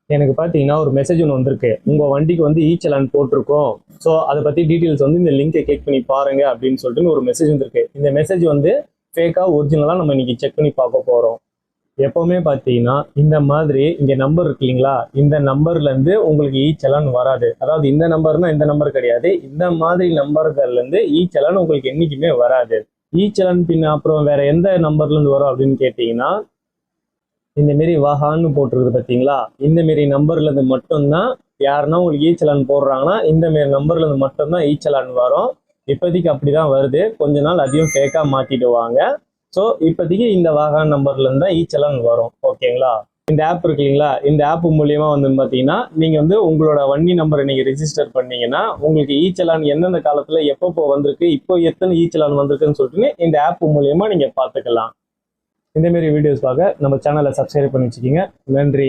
எனக்கு பார்த்தீங்கன்னா ஒரு மெசேஜ் ஒன்று வந்திருக்கு. உங்கள் வண்டிக்கு வந்து இ சலான் போட்டிருக்கோம். ஸோ அதை பற்றி டீட்டெயில்ஸ் வந்து இந்த லிங்கை கிளிக் பண்ணி பாருங்க அப்படின்னு சொல்லிட்டு ஒரு மெசேஜ் வந்திருக்கு. இந்த மெசேஜ் வந்து ஃபேக்காக ஒரிஜினலாக நம்ம இன்னைக்கு செக் பண்ணி பார்க்க போகிறோம். எப்போவுமே பார்த்தீங்கன்னா இந்த மாதிரி இங்கே நம்பர் இருக்கு இல்லைங்களா, இந்த நம்பர்லேருந்து உங்களுக்கு இ சலான் வராது. அதாவது இந்த நம்பர்னா இந்த நம்பர் கிடையாது, இந்த மாதிரி நம்பர்கள்லேருந்து இ சலான் உங்களுக்கு என்றைக்குமே வராது. இ சலான் பின் அப்புறம் வேற எந்த நம்பர்லேருந்து வரும் அப்படின்னு கேட்டிங்கன்னா, இந்த மாரி வாகான்னு போட்டிருக்குது பார்த்தீங்களா, இந்த மாரி நம்பர்ல இருந்து மட்டும்தான் யாருன்னா உங்களுக்கு ஈச்சலான் போடுறாங்கன்னா இந்த மாரி நம்பர்ல இருந்து மட்டும்தான் ஈச்சலான் வரும். இப்போதைக்கு அப்படிதான் வருது. கொஞ்ச நாள் அதையும் ஃபேக்கா மாத்திடுவாங்க. ஸோ இப்போதைக்கு இந்த வாகான் நம்பர்ல இருந்து தான் ஈச்சலான் வரும். ஓகேங்களா? இந்த ஆப் இருக்கு இல்லைங்களா, இந்த ஆப் மூலியமா வந்து பார்த்தீங்கன்னா நீங்க வந்து உங்களோட வண்டி நம்பரை நீங்க ரெஜிஸ்டர் பண்ணீங்கன்னா உங்களுக்கு ஈச்சலான் எந்தெந்த காலத்துல எப்போ வந்திருக்கு, இப்போ எத்தனை ஈச்சலான் வந்திருக்குன்னு சொல்லிட்டு இந்த ஆப் மூலியமா நீங்க பார்த்துக்கலாம். இந்த மாதிரி வீடியோஸ் பார்க்க நம்ம சேனலை சப்ஸ்கிரைப் பண்ணி வச்சுக்கோங்க. நன்றி.